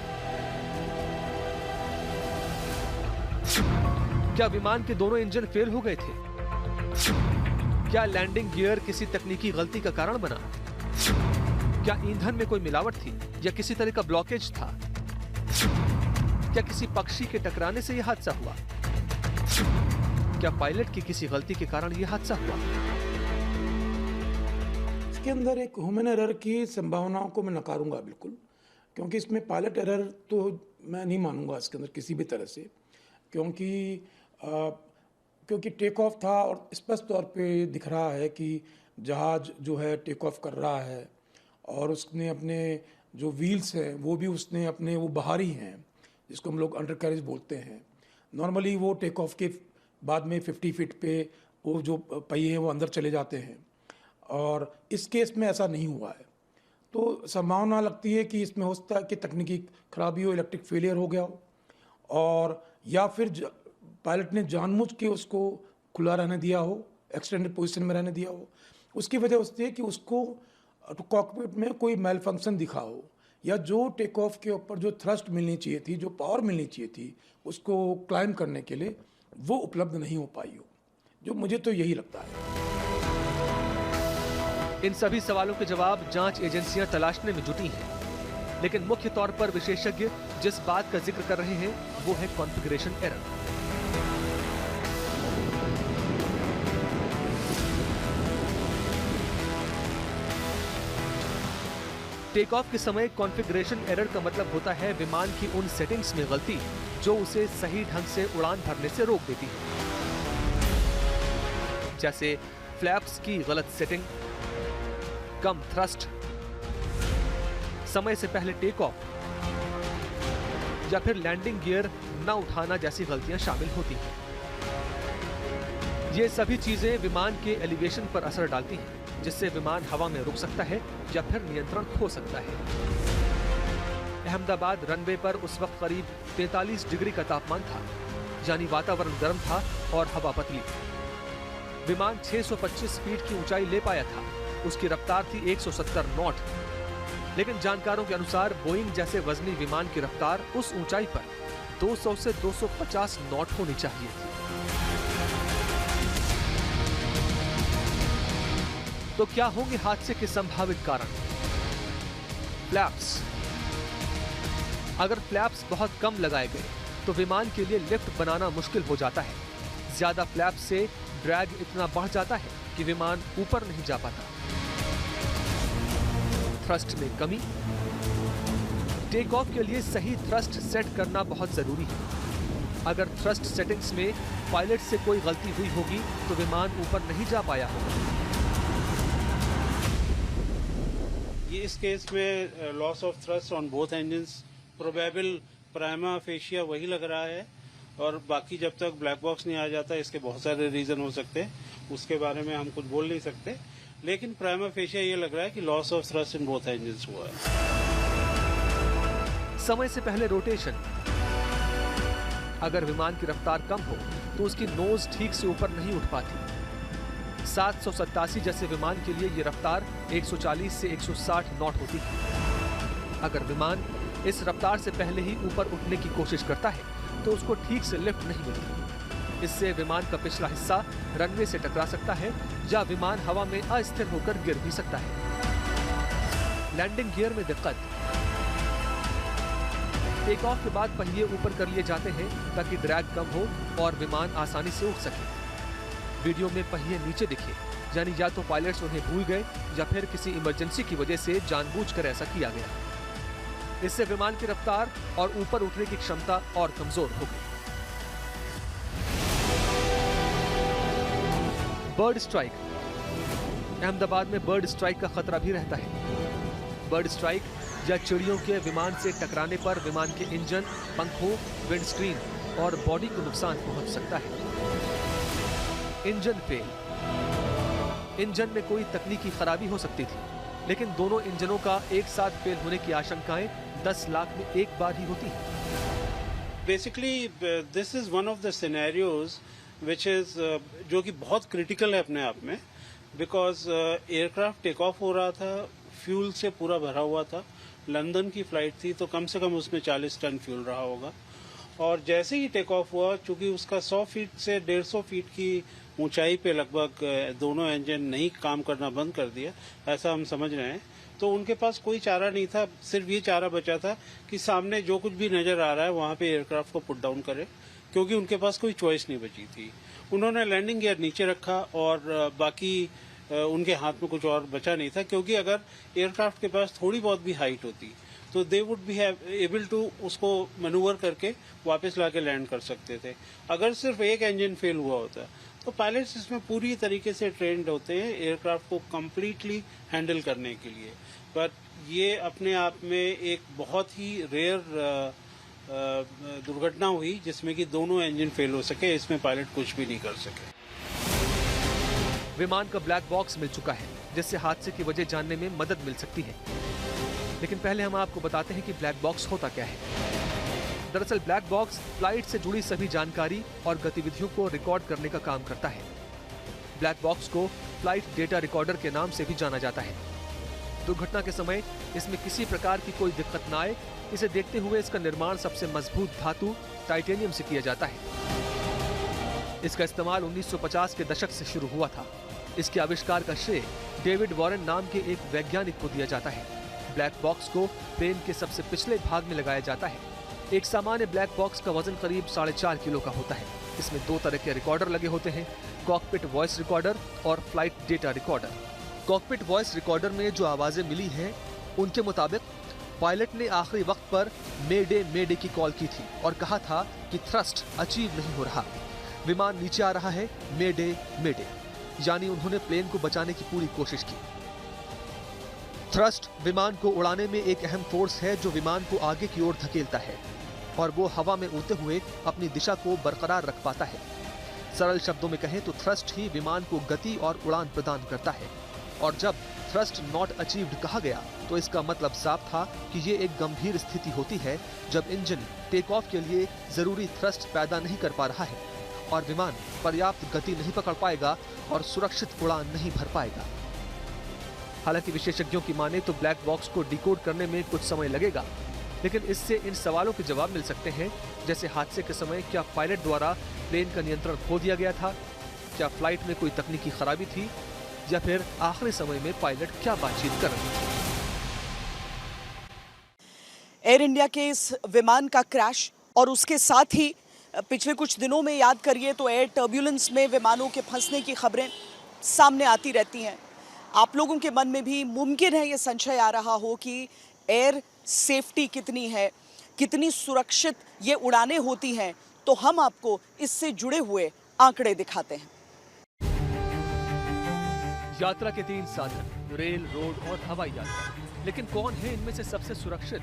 [SPEAKER 9] क्या विमान के दोनों इंजन फेल हो गए थे? क्या लैंडिंग गियर किसी तकनीकी गलती का कारण बना? क्या ईंधन में कोई मिलावट थी या किसी तरह का ब्लॉकेज था? क्या किसी पक्षी के टकराने से यह हादसा हुआ? क्या पायलट की किसी गलती के कारण यह हादसा हुआ?
[SPEAKER 6] इसके अंदर एक ह्यूमन एरर की संभावनाओं को मैं नकारूंगा बिल्कुल, क्योंकि इसमें पायलट एरर तो मैं नहीं मानूंगा इसके अंदर किसी भी तरह से, क्योंकि टेक ऑफ था और स्पष्ट तौर पे दिख रहा है कि जहाज जो है टेक ऑफ कर रहा है और उसने अपने जो व्हील्स हैं वो भी उसने अपने वो बाहरी हैं, जिसको हम लोग अंडर कैरेज बोलते हैं। नॉर्मली वो टेक ऑफ के बाद में 50 फीट पे वो जो पहिए हैं वो अंदर चले जाते हैं, और इस केस में ऐसा नहीं हुआ है। तो संभावना लगती है कि इसमें हो सकता है कि तकनीकी खराबी हो, इलेक्ट्रिक फेलियर हो गया हो, और या फिर पायलट ने जानबूझ के उसको खुला रहने दिया हो, एक्सटेंडेड पोजीशन में रहने दिया हो। उसकी वजह होती है कि उसको कॉकपिट में कोई मेल फंक्शन दिखा हो, या जो टेक ऑफ के ऊपर जो थ्रस्ट मिलनी चाहिए थी, जो पावर मिलनी चाहिए थी उसको क्लाइम करने के लिए, वो उपलब्ध नहीं हो पाई हो। जो मुझे तो यही लगता है।
[SPEAKER 9] इन सभी सवालों के जवाब जांच एजेंसियां तलाशने में जुटी हैं, लेकिन मुख्य तौर पर विशेषज्ञ जिस बात का जिक्र कर रहे हैं वो है कॉन्फ़िगरेशन एरर। टेक ऑफ के समय कॉन्फ़िगरेशन एरर का मतलब होता है विमान की उन सेटिंग्स में गलती जो उसे सही ढंग से उड़ान भरने से रोक देती है, जैसे फ्लैप्स की गलत सेटिंग, कम थ्रस्ट, समय से पहले टेक ऑफ, या फिर लैंडिंग गियर न उठाना जैसी गलतियां शामिल होती हैं। ये सभी चीजें विमान के एलिवेशन पर असर डालती हैं, जिससे विमान हवा में रुक सकता है या फिर नियंत्रण खो सकता है। अहमदाबाद रनवे पर उस वक्त करीब 43 डिग्री का तापमान था, यानी वातावरण गर्म था और हवा पतली। विमान 625 फीट की ऊंचाई ले पाया था, उसकी रफ्तार थी 170 नॉट, लेकिन जानकारों के अनुसार बोइंग जैसे वजनी विमान की रफ्तार उस ऊंचाई पर 200 से 250 नॉट होनी चाहिए थी। तो क्या होंगे हादसे के संभावित कारण? फ्लैप्स। अगर फ्लैप्स बहुत कम लगाए गए तो विमान के लिए लिफ्ट बनाना मुश्किल हो जाता है। ज्यादा फ्लैप्स से ड्रैग इतना बढ़ जाता है कि विमान ऊपर नहीं जा पाता। थ्रस्ट में कमी। टेक ऑफ के लिए सही थ्रस्ट सेट करना बहुत जरूरी है। अगर थ्रस्ट सेटिंग्स में पायलट से कोई गलती हुई होगी तो विमान ऊपर नहीं जा पाया होगा।
[SPEAKER 21] इस केस में loss of thrust on both engines probable prima fascia वही लग रहा है, और बाकी जब तक ब्लैक बॉक्स नहीं आ जाता इसके बहुत सारे रीजन हो सकते हैं, उसके बारे में हम कुछ बोल नहीं सकते, लेकिन प्राइमा फेशिया ये लग रहा है कि loss of thrust in both engines हुआ है।
[SPEAKER 9] समय से पहले रोटेशन। अगर विमान की रफ्तार कम हो तो उसकी नोज ठीक से ऊपर नहीं उठ पाती। 787 जैसे विमान के लिए ये रफ्तार 140 से 160 नॉट होती है। अगर विमान इस रफ्तार से पहले ही ऊपर उठने की कोशिश करता है तो उसको ठीक से लिफ्ट नहीं मिलती। इससे विमान का पिछला हिस्सा रनवे से टकरा सकता है या विमान हवा में अस्थिर होकर गिर भी सकता है। लैंडिंग गियर में दिक्कत। टेक ऑफ के बाद पहिए ऊपर कर लिए जाते हैं ताकि ड्रैग कम हो और विमान आसानी से उठ सके। वीडियो में पहिए नीचे दिखे, यानी या तो पायलट्स उन्हें भूल गए या फिर किसी इमरजेंसी की वजह से जानबूझकर ऐसा किया गया। इससे विमान की रफ्तार और ऊपर उठने की क्षमता और कमजोर हो गई। Bird strike. अहमदाबाद में बर्ड स्ट्राइक का खतरा भी रहता है। बर्ड स्ट्राइक या चिड़ियों के विमान से टकराने पर विमान के इंजन, पंखों, विंडस्क्रीन और बॉडी को नुकसान पहुंच सकता है। Engine fail. इंजन में कोई तकनीकी खराबी हो सकती थी, लेकिन दोनों इंजनों का एक साथ फेल होने की आशंकाएं 10 लाख में एक बार ही होती हैं।
[SPEAKER 21] Basically this is one of the scenarios which is जो कि बहुत क्रिटिकल है अपने आप में, बिकॉज एयरक्राफ्ट टेक ऑफ हो रहा था, फ्यूल से पूरा भरा हुआ था, लंदन की फ्लाइट थी तो कम से कम उसमें 40 टन फ्यूल रहा होगा, और जैसे ही टेक ऑफ हुआ, चूंकि उसका 100 फीट से 150 फीट की ऊंचाई पे लगभग दोनों इंजन नहीं काम करना बंद कर दिया, ऐसा हम समझ रहे हैं, तो उनके पास कोई चारा नहीं था, सिर्फ ये चारा बचा था कि सामने जो कुछ भी नजर आ रहा है वहां पे एयरक्राफ्ट को पुट डाउन करे, क्योंकि उनके पास कोई चॉइस नहीं बची थी। उन्होंने लैंडिंग गियर नीचे रखा और बाकी उनके हाथ में कुछ और बचा नहीं था, क्योंकि अगर एयरक्राफ्ट के पास थोड़ी बहुत भी हाइट होती तो they would be able to उसको मैनूवर करके वापस लाके लैंड कर सकते थे। अगर सिर्फ एक इंजन फेल हुआ होता तो पायलट्स इसमें पूरी तरीके से ट्रेंड होते हैं एयरक्राफ्ट को कंप्लीटली हैंडल करने के लिए, बट ये अपने आप में एक बहुत ही रेयर दुर्घटना हुई जिसमें कि दोनों इंजन फेल हो सके, इसमें पायलट कुछ भी नहीं कर सके।
[SPEAKER 9] विमान का ब्लैक बॉक्स मिल चुका है, जिससे हादसे की वजह जानने में मदद मिल सकती है। लेकिन पहले हम आपको बताते हैं कि ब्लैक बॉक्स होता क्या है। दरअसल ब्लैक बॉक्स फ्लाइट से जुड़ी सभी जानकारी और गतिविधियों को रिकॉर्ड करने का काम करता है। ब्लैक बॉक्स को फ्लाइट डेटा रिकॉर्डर के नाम से भी जाना जाता है। दुर्घटना के समय इसमें किसी प्रकार की कोई दिक्कत न आए, इसे देखते हुए इसका निर्माण सबसे मजबूत धातु टाइटेनियम से किया जाता है। इसका इस्तेमाल 1950 के दशक से शुरू हुआ था। इसके आविष्कार का श्रेय डेविड वॉरेन नाम के एक वैज्ञानिक को दिया जाता है। ब्लैक बॉक्स को प्लेन के सबसे पिछले भाग में लगाया जाता है। एक सामान्य ब्लैक बॉक्स का वजन करीब 4.5 किलो का होता है। इसमें 2 तरह के रिकॉर्डर लगे होते हैं, कॉकपिट वॉइस रिकॉर्डर और flight data recorder. Cockpit voice recorder में जो आवाजें मिली हैं, उनके मुताबिक पायलट ने आखिरी वक्त पर मेडे की कॉल की थी और कहा था कि थ्रस्ट अचीव नहीं हो रहा, विमान नीचे आ रहा है, मेडे। यानी उन्होंने प्लेन को बचाने की पूरी कोशिश की। थ्रस्ट विमान को उड़ाने में एक अहम फोर्स है जो विमान को आगे की ओर धकेलता है और वो हवा में उड़ते हुए अपनी दिशा को बरकरार रख पाता है। सरल शब्दों में कहें तो थ्रस्ट ही विमान को गति और उड़ान प्रदान करता है। और जब थ्रस्ट नॉट अचीव्ड कहा गया तो इसका मतलब साफ था कि ये एक गंभीर स्थिति होती है जब इंजन टेक ऑफ के लिए जरूरी थ्रस्ट पैदा नहीं कर पा रहा है और विमान पर्याप्त गति नहीं पकड़ पाएगा और सुरक्षित उड़ान नहीं भर पाएगा। हालांकि विशेषज्ञों की माने तो ब्लैक बॉक्स को डिकोड करने में कुछ समय लगेगा, लेकिन इससे इन सवालों के जवाब मिल सकते हैं, जैसे हादसे के समय क्या पायलट द्वारा प्लेन का नियंत्रण खो दिया गया था, क्या फ्लाइट में कोई तकनीकी खराबी थी, या फिर आखिरी समय में पायलट क्या बातचीत कर रहे थे।
[SPEAKER 1] एयर इंडिया के इस विमान का क्रैश और उसके साथ ही पिछले कुछ दिनों में याद करिए तो एयर टर्ब्यूलेंस में विमानों के फंसने की खबरें सामने आती रहती हैं। आप लोगों के मन में भी मुमकिन है ये संशय आ रहा हो कि एयर सेफ्टी कितनी है, कितनी सुरक्षित ये उड़ानें होती हैं, तो हम आपको इससे जुड़े हुए आंकड़े दिखाते हैं।
[SPEAKER 9] यात्रा के 3 साधन, रेल, रोड और हवाई यात्रा। लेकिन कौन है इनमें से सबसे सुरक्षित?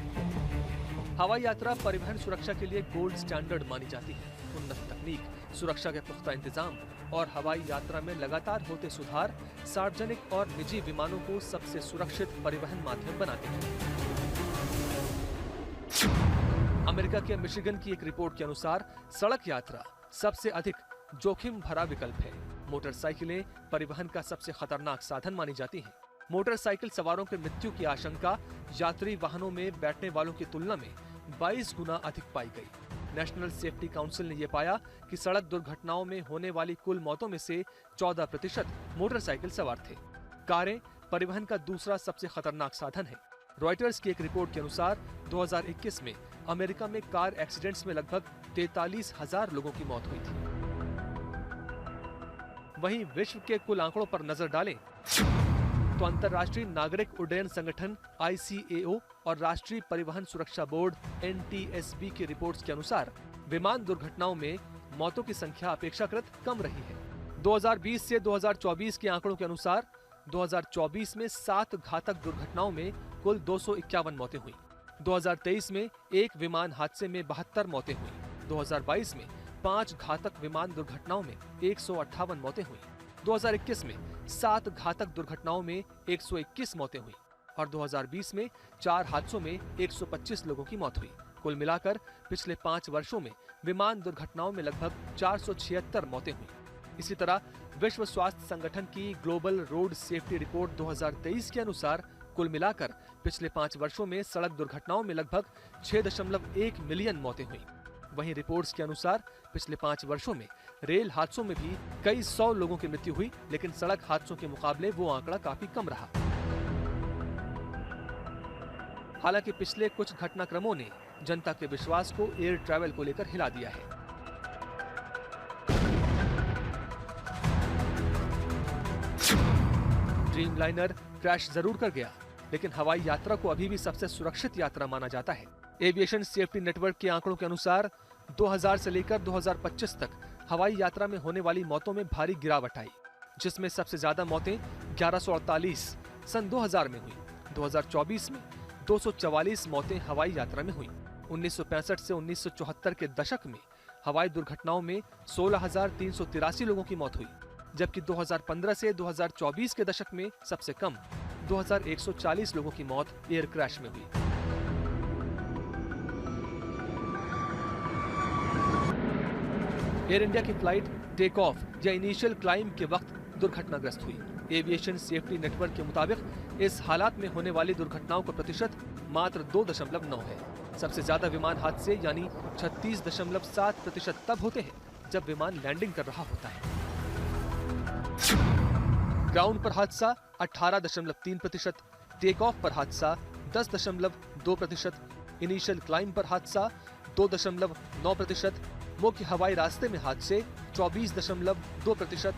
[SPEAKER 9] हवाई यात्रा परिवहन सुरक्षा के लिए गोल्ड स्टैंडर्ड मानी जाती है। उन्नत तकनीक, सुरक्षा के पुख्ता इंतजाम और हवाई यात्रा में लगातार होते सुधार सार्वजनिक और निजी विमानों को सबसे सुरक्षित परिवहन माध्यम बनाते हैं। अमेरिका के मिशिगन की एक रिपोर्ट के अनुसार सड़क यात्रा सबसे अधिक जोखिम भरा विकल्प है। मोटरसाइकिलें परिवहन का सबसे खतरनाक साधन मानी जाती हैं। मोटरसाइकिल सवारों की मृत्यु की आशंका यात्री वाहनों में बैठने वालों की तुलना में 22 गुना अधिक पाई गई। नेशनल सेफ्टी काउंसिल ने यह पाया कि सड़क दुर्घटनाओं में होने वाली कुल मौतों में से 14% मोटरसाइकिल सवार थे। कारें परिवहन का दूसरा सबसे खतरनाक साधन है। रॉयटर्स की एक रिपोर्ट के अनुसार 2021 में अमेरिका में कार एक्सीडेंट्स में लगभग 43,000 लोगों की मौत हुई थी। वहीं विश्व के कुल आंकड़ों पर नजर डालें तो अंतर्राष्ट्रीय नागरिक उड्डयन संगठन ICAO और राष्ट्रीय परिवहन सुरक्षा बोर्ड NTSB की रिपोर्ट्स के अनुसार विमान दुर्घटनाओं में मौतों की संख्या अपेक्षाकृत कम रही है। 2020 से 2024 के आंकड़ों के अनुसार 2024 में 7 घातक दुर्घटनाओं में कुल 251 मौतें हुई। 2023 में एक विमान हादसे में 72 मौतें हुई। 2022 में 5 घातक विमान दुर्घटनाओं में 158 मौतें हुई। 2021 में 7 घातक दुर्घटनाओं में 121 मौतें हुई और 2020 में 4 हादसों में 125 लोगों की मौत हुई। कुल मिलाकर पिछले 5 वर्षों में विमान दुर्घटनाओं में लगभग 476 मौतें हुई। इसी तरह विश्व स्वास्थ्य संगठन की ग्लोबल रोड सेफ्टी रिपोर्ट 2023 के अनुसार कुल मिलाकर पिछले 5 वर्षों में सड़क दुर्घटनाओं में लगभग 6.1 मिलियन मौतें हुई। वहीं रिपोर्ट्स के अनुसार पिछले 5 वर्षों में रेल हादसों में भी कई 100 लोगों की मृत्यु हुई, लेकिन सड़क हादसों के मुकाबले वो आंकड़ा काफी कम रहा। हालांकि पिछले कुछ घटनाक्रमों ने जनता के विश्वास को एयर ट्रैवल को लेकर हिला दिया है। ड्रीमलाइनर क्रैश जरूर कर गया, लेकिन हवाई यात्रा को अभी भी सबसे सुरक्षित यात्रा माना जाता है। एविएशन सेफ्टी नेटवर्क के आंकड़ों के अनुसार 2000 से लेकर 2025 तक हवाई यात्रा में होने वाली मौतों में भारी गिरावट आई, जिसमें सबसे ज्यादा मौतें 1148 सन 2000 में हुई। 2024 में 244 मौतें हवाई यात्रा में हुई। 1965 से 1974 के दशक में हवाई दुर्घटनाओं में 16,383 लोगों की मौत हुई, जबकि 2015 से 2024 के दशक में सबसे कम 2,140 लोगों की मौत एयर क्रैश में हुई। एयर इंडिया की फ्लाइट टेक ऑफ या इनिशियल क्लाइंब के वक्त दुर्घटनाग्रस्त हुई। एविएशन सेफ्टी नेटवर्क के मुताबिक इस हालात में होने वाली दुर्घटनाओं का प्रतिशत मात्र 2.9 है। सबसे ज्यादा विमान हादसे यानी 36.7% तब होते हैं जब विमान लैंडिंग कर रहा होता है। ग्राउंड पर हादसा 18.3%, टेक ऑफ पर हादसा 10.2%, इनिशियल क्लाइंब पर हादसा 2.9%, मुख्य हवाई रास्ते में हादसे 24.2%,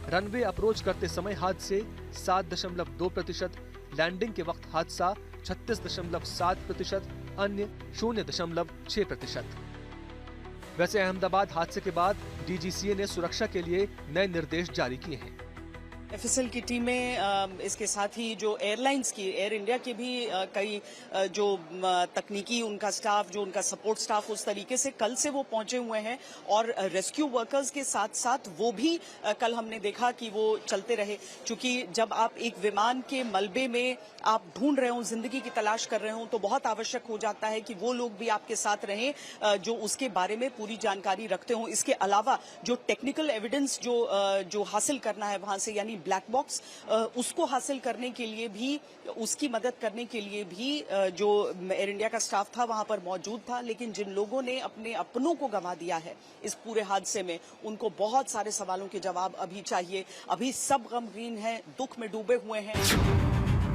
[SPEAKER 9] रनवे अप्रोच करते समय हादसे 7.2%, लैंडिंग के वक्त हादसा 36.7%, अन्य 0.6%। वैसे अहमदाबाद हादसे के बाद DGCA ने सुरक्षा के लिए नए निर्देश जारी किए हैं।
[SPEAKER 1] FSL की टीमें इसके साथ ही जो एयरलाइंस की एयर इंडिया के भी कई जो तकनीकी उनका स्टाफ, जो उनका सपोर्ट स्टाफ, उस तरीके से कल से वो पहुंचे हुए हैं और रेस्क्यू वर्कर्स के साथ साथ वो भी कल हमने देखा कि वो चलते रहे। क्योंकि जब आप एक विमान के मलबे में आप ढूंढ रहे हो, जिंदगी की तलाश कर रहे हो, तो बहुत आवश्यक हो जाता है कि वो लोग भी आपके साथ रहें जो उसके बारे में पूरी जानकारी रखते हो। इसके अलावा जो टेक्निकल एविडेंस जो हासिल करना है वहां से, यानी ब्लैक बॉक्स, उसको हासिल करने के लिए भी, उसकी मदद करने के लिए भी जो एयर इंडिया का स्टाफ था वहां पर मौजूद था। लेकिन जिन लोगों ने अपने अपनों को गंवा दिया है इस पूरे हादसे में, उनको बहुत सारे सवालों के जवाब अभी चाहिए। अभी सब गमगीन हैं, दुख में डूबे हुए हैं।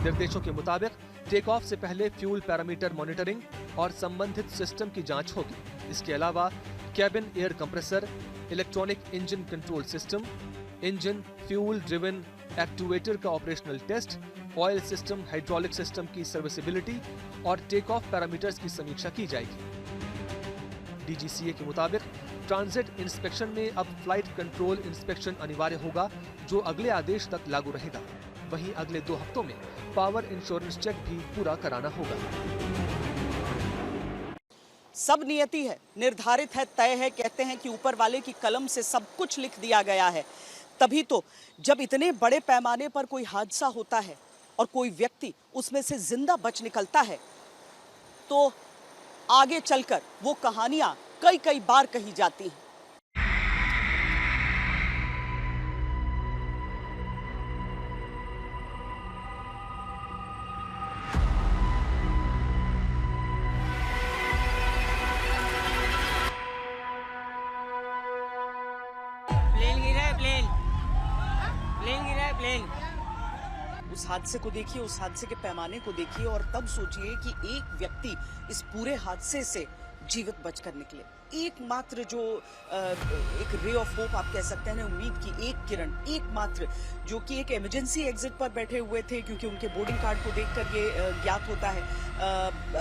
[SPEAKER 9] निर्देशों के मुताबिक टेक ऑफ से पहले फ्यूल पैरामीटर मॉनिटरिंग और संबंधित सिस्टम की जांच होगी। इसके अलावा cabin air compressor, electronic engine control system, engine fuel driven actuator का operational test, oil system, hydraulic system की सर्विसिबिलिटी और टेक ऑफ पैरामीटर्स की समीक्षा की जाएगी। DGCA के मुताबिक ट्रांजिट इंस्पेक्शन में अब फ्लाइट कंट्रोल इंस्पेक्शन अनिवार्य होगा, जो अगले आदेश तक लागू रहेगा। वहीं अगले 2 हफ्तों में पावर इंश्योरेंस चेक भी पूरा कराना होगा।
[SPEAKER 1] सब नियति है, निर्धारित है, तय है। कहते हैं कि ऊपर वाले की कलम से सब कुछ लिख दिया गया है। तभी तो जब इतने बड़े पैमाने पर कोई हादसा होता है और कोई व्यक्ति उसमें से जिंदा बच निकलता है, तो आगे चलकर वो कहानियां कई बार कही जाती हैं। उस हादसे को देखिए, उस हादसे के पैमाने को देखिए और तब सोचिए कि एक व्यक्ति इस पूरे हादसे से जीवित बचकर निकले। एकमात्र जो एक रे ऑफ होप आप कह सकते हैं, उम्मीद की एक किरण, एकमात्र, जो कि एक इमरजेंसी एग्जिट पर बैठे हुए थे, क्योंकि उनके बोर्डिंग कार्ड को देखकर ये ज्ञात होता है।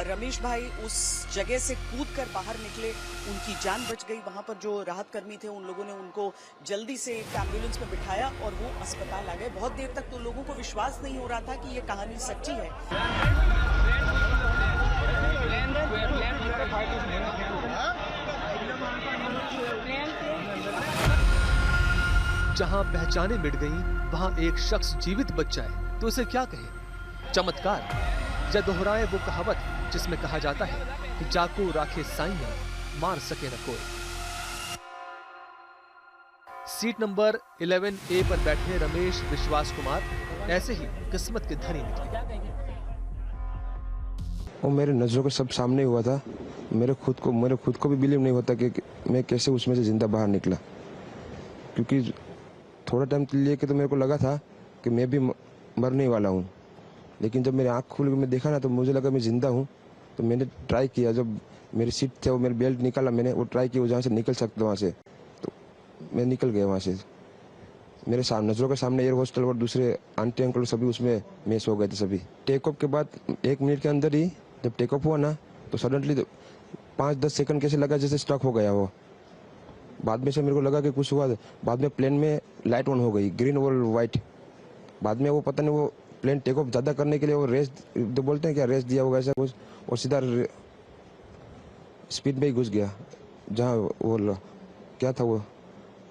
[SPEAKER 1] रमेश भाई उस जगह से कूदकर बाहर निकले, उनकी जान बच गई। वहां पर जो राहत कर्मी थे, उन लोगों ने उनको जल्दी से एक एम्बुलेंस में बिठाया और वो अस्पताल आ गए। बहुत देर तक तो लोगों को विश्वास नहीं हो रहा था कि ये कहानी सच्ची है।
[SPEAKER 9] जहां पहचाने मिट गई, वहां एक शख्स जीवित बच जाए तो उसे क्या कहें? चमत्कार या दोहराए वो कहावत जिसमें कहा जाता है कि जाको राखे साईं, मार सके न कोई। सीट नंबर 11A पर बैठे रमेश विश्वास कुमार ऐसे ही किस्मत के धनी निकले।
[SPEAKER 5] वो मेरे नजरों के सब सामने हुआ था। मेरे खुद को भी बिलीव नहीं होता कि मैं कैसे उसमें से जिंदा बाहर निकला, क्योंकि थोड़ा टाइम के लिए तो मेरे को लगा था कि मैं भी मरने वाला हूँ, लेकिन जब मेरी आँख खुल के मैं देखा ना, तो मुझे लगा मैं जिंदा हूँ। तो मैंने ट्राई किया, जब मेरी सीट थे वो मेरी बेल्ट निकाला, मैंने वो ट्राई किया जहाँ से निकल सकता वहाँ से, तो मैं निकल गया वहाँ से। मेरे नजरों के सामने एयर हॉस्टल और दूसरे आंटी अंकल सभी उसमें मैच हो गए थे सभी। टेक ऑफ के बाद 1 मिनट के अंदर ही जब टेक ऑफ हुआ ना, तो सडनली 5-10 सेकंड कैसे लगा जैसे स्टक हो गया वो। बाद में से मेरे को लगा कि कुछ हुआ। बाद में प्लेन में लाइट ऑन हो गई, ग्रीन और वाइट। बाद में वो पता नहीं, वो प्लेन टेक ऑफ ज़्यादा करने के लिए वो रेस तो बोलते हैं क्या, रेस दिया होगा ऐसा कुछ, और सीधा स्पीड में ही घुस गया। जहाँ वो क्या था, वो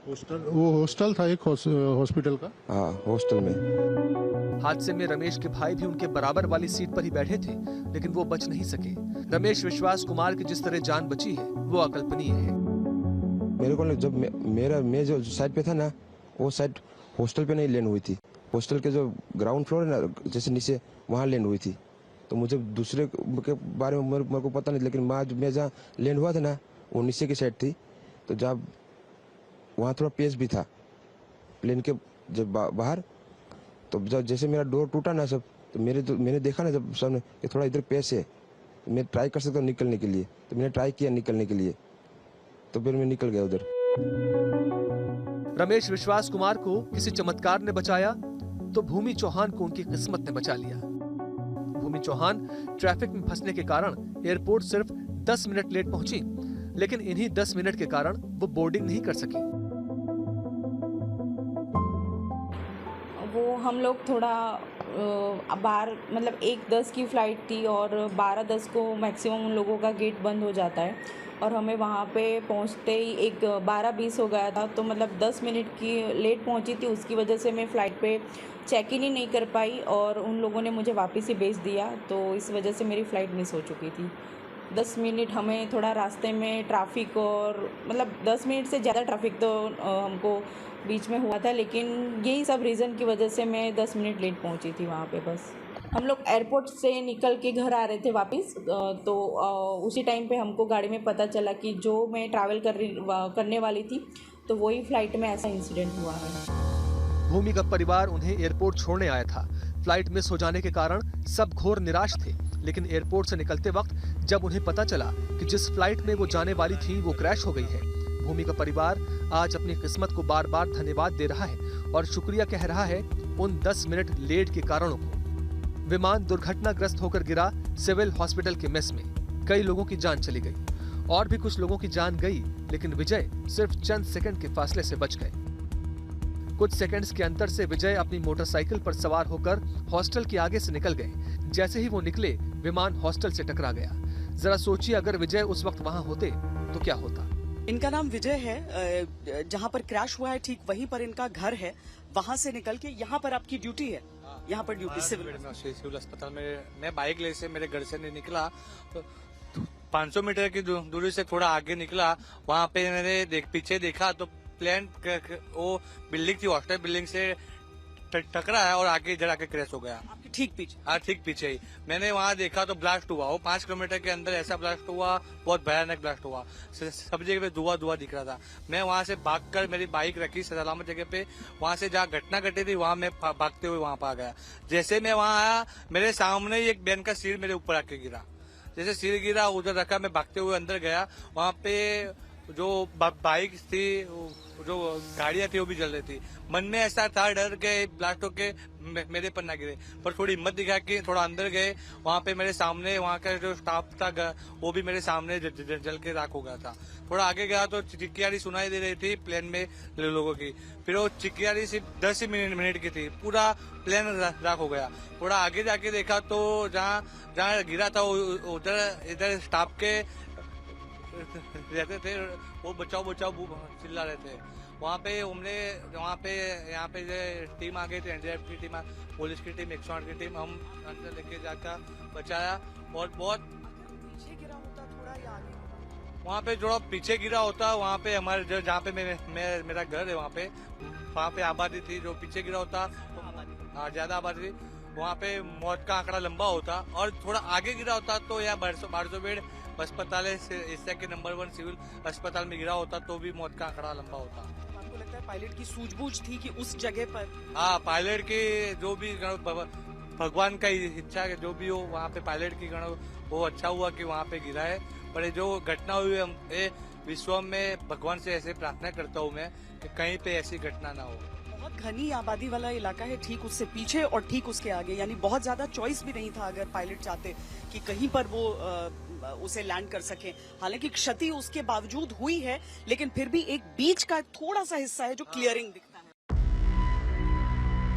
[SPEAKER 22] हॉस्टल था, एक हॉस्पिटल का।
[SPEAKER 5] हाँ, हॉस्टल में।
[SPEAKER 9] हादसे में रमेश के भाई भी उनके बराबर वाली सीट पर ही बैठे थे, लेकिन वो बच नहीं सके। रमेश विश्वास कुमार की जिस तरह जान बची है वो अकल्पनीय है।
[SPEAKER 5] मेरे को जब मैं जो साइड पे था ना, वो साइड हॉस्टल पे नहीं लैंड हुई थी। हॉस्टल के जो ग्राउंड फ्लोर है ना, जैसे नीचे, वहाँ लैंड हुई थी। तो मुझे दूसरे के बारे में मेरे को पता नहीं, लेकिन मैं जहाँ लैंड हुआ था ना, वो नीचे की साइड थी। तो जब वहाँ थोड़ा पेस भी था प्लेन के जब बाहर, तो जब जैसे मेरा डोर टूटा ना सब, तो मैंने देखा ना जब सामने कि थोड़ा इधर पेस है, तो मैं ट्राई कर सकता हूँ निकलने के लिए। तो मैंने ट्राई किया निकलने के लिए, तो फिर मैं निकल गया उधर।
[SPEAKER 9] रमेश विश्वास कुमार को किसी चमत्कार ने बचाया तो भूमि चौहान को उनकी किस्मत ने बचा लिया। भूमि चौहान ट्रैफिक में फंसने के कारण एयरपोर्ट सिर्फ 10 मिनट लेट पहुंची, लेकिन इन्हीं 10 मिनट के कारण वो बोर्डिंग नहीं कर सकी।
[SPEAKER 23] वो हम लोग थोड़ा बाहर, मतलब 1:10 की फ़्लाइट थी और 12:10 को मैक्सिमम उन लोगों का गेट बंद हो जाता है, और हमें वहाँ पे पहुँचते ही 12:20 हो गया था। तो मतलब 10 मिनट की लेट पहुँची थी, उसकी वजह से मैं फ़्लाइट पे चेक इन ही नहीं कर पाई और उन लोगों ने मुझे वापस ही भेज दिया। तो इस वजह से मेरी फ़्लाइट मिस हो चुकी थी। 10 मिनट हमें थोड़ा रास्ते में ट्रैफिक, और मतलब 10 मिनट से ज़्यादा ट्रैफिक तो हमको बीच में हुआ था, लेकिन यही सब रीज़न की वजह से मैं 10 मिनट लेट पहुंची थी वहाँ पे। बस हम लोग एयरपोर्ट से निकल के घर आ रहे थे वापस, तो उसी टाइम पे हमको गाड़ी में पता चला कि जो मैं ट्रैवल करने वाली थी, तो वही फ्लाइट में ऐसा इंसिडेंट हुआ है।
[SPEAKER 9] भूमि का परिवार उन्हें एयरपोर्ट छोड़ने आया था। फ्लाइट मिस हो जाने के कारण सब घोर निराश थे, लेकिन एयरपोर्ट से निकलते वक्त जब उन्हें पता चला कि जिस फ्लाइट में वो जाने वाली थी वो क्रैश हो गई है, भूमि का परिवार आज अपनी किस्मत को बार बार धन्यवाद दे रहा है और शुक्रिया कह रहा है उन 10 मिनट लेट के कारणों को। विमान दुर्घटनाग्रस्त होकर गिरा सिविल हॉस्पिटल के मेस में, कई लोगों की जान चली गई और भी कुछ लोगों की जान गई, लेकिन विजय सिर्फ चंद सेकंड के फासले से बच गए। कुछ सेकंड्स के अंतर से विजय अपनी मोटरसाइकिल पर सवार होकर हॉस्टल के आगे से निकल गए। जैसे ही वो निकले, विमान हॉस्टल से टकरा गया। जरा सोचिए, अगर विजय उस वक्त वहां होते तो क्या होता।
[SPEAKER 1] इनका नाम विजय है, जहां पर क्रैश हुआ है ठीक वहीं पर इनका घर है। वहां से निकल के यहाँ पर आपकी ड्यूटी है, यहाँ पर ड्यूटी
[SPEAKER 2] सिविल अस्पताल में मैं बाइक ले से मेरे घर से नहीं निकला, 500 मीटर की दूरी से थोड़ा आगे निकला। वहाँ पे मैंने पीछे देखा तो प्लेन वो बिल्डिंग थी, हॉस्टल बिल्डिंग से टकरा है और आगे इधर आके क्रैश हो गया।
[SPEAKER 1] ठीक पीछे?
[SPEAKER 2] हाँ, ठीक पीछे ही। मैंने वहाँ देखा तो ब्लास्ट हुआ, वो 5 किलोमीटर के अंदर ऐसा ब्लास्ट हुआ, बहुत भयानक ब्लास्ट हुआ। सब जगह पे धुआं दिख रहा था। मैं वहाँ से भागकर मेरी बाइक रखी सलामत जगह पे, वहाँ से जहाँ घटना घटी थी वहाँ मैं भागते हुए वहाँ पर आ गया। जैसे मैं वहाँ आया, मेरे सामने ही एक बहन का सिर मेरे ऊपर आके गिरा। जैसे सिर गिरा, उधर रखा, मैं भागते हुए अंदर गया। वहाँ पे जो बाइक थी, जो गाड़ियां थी वो भी जल रही थी। मन में ऐसा था डर के ब्लास्ट होके मेरे पर ना गिरे, पर थोड़ी हिम्मत दिखा के थोड़ा अंदर गए। वहाँ पे मेरे सामने वहाँ का जो स्टाफ था वो भी मेरे सामने जल के राख हो गया था। थोड़ा आगे गया तो चिक्कियारी सुनाई दे रही थी प्लेन में लोगों की। फिर वो चिक्कियारी सिर्फ 10 मिनट की थी, पूरा प्लेन राख हो गया। थोड़ा आगे जाके देखा तो जहाँ गिरा था उधर इधर स्टाफ के रहते थे, वो बचाओ चिल्ला रहे थे। वहाँ पे यहाँ पे टीम आ गई थी, एनडीआरएफ की टीम, पुलिस की टीम, 108 की टीम। हम अंदर लेके जाकर बचाया और बहुत
[SPEAKER 1] पीछे गिरा होता थोड़ा या आगे?
[SPEAKER 2] वहाँ पे जो पीछे गिरा होता, वहाँ पे हमारे जहाँ पे मेरा घर है, वहाँ पे आबादी थी। जो पीछे गिरा होता, हाँ, ज्यादा आबादी थी, वहाँ पे मौत का आंकड़ा लंबा होता। और थोड़ा आगे गिरा होता तो यहाँ 1200 बेड अस्पताल है, एशिया के नंबर 1 सिविल अस्पताल में गिरा होता तो भी मौत का आंकड़ा लंबा होता।
[SPEAKER 1] आपको लगता है पायलट की सूझबूझ थी कि उस जगह पर?
[SPEAKER 2] हाँ, पायलट की जो भी भगवान का इच्छा है, जो भी हो, वहाँ पे पायलट की वो अच्छा हुआ कि वहाँ पे गिरा है। पर जो घटना हुई है, विश्व में भगवान से ऐसे प्रार्थना करता हूँ मैं कि कहीं पे ऐसी घटना ना हो।
[SPEAKER 1] बहुत घनी आबादी वाला इलाका है, ठीक उससे पीछे और ठीक उसके आगे, यानी बहुत ज्यादा चॉइस भी नहीं था अगर पायलट चाहते कि कहीं पर वो उसे लैंड कर सके। हालांकि क्षति उसके बावजूद हुई है, लेकिन फिर भी एक बीच का थोड़ा सा हिस्सा है जो क्लियरिंग दिखता है।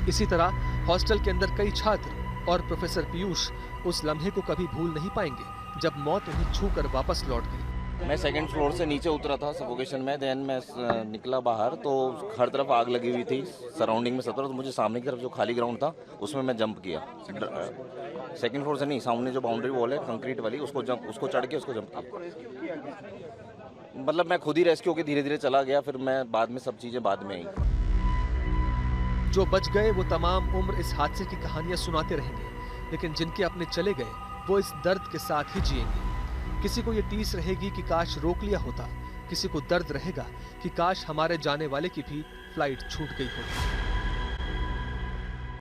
[SPEAKER 9] इसी तरह हॉस्टल के अंदर कई छात्र और प्रोफेसर पीयूष उस लम्हे को कभी भूल नहीं पाएंगे जब मौत उन्हें छूकर वापस लौट गई।
[SPEAKER 7] मैं सेकंड फ्लोर से नीचे उतरा था सफोकेशन में, देन मैं निकला बाहर तो हर तरफ आग लगी हुई थी, सराउंडिंग में सब तरफ। तो मुझे सामने की तरफ जो खाली ग्राउंड था उसमें मैं जंप किया, सेकंड फ्लोर से नहीं, सामने जो बाउंड्री वॉल है कंक्रीट वाली, उसको चढ़ के उसको जंप किया। मतलब मैं खुद ही रेस्क्यू होकर धीरे धीरे चला गया, फिर मैं बाद में सब चीजें बाद में आई।
[SPEAKER 9] जो बच गए वो तमाम उम्र इस हादसे की कहानियां सुनाते रहेंगे, लेकिन जिनके अपने चले गए वो इस दर्द के साथ ही जिएंगे। किसी को ये टीस रहेगी कि काश रोक लिया होता, किसी को दर्द रहेगा कि काश हमारे जाने वाले की भी फ्लाइट छूट गई होती।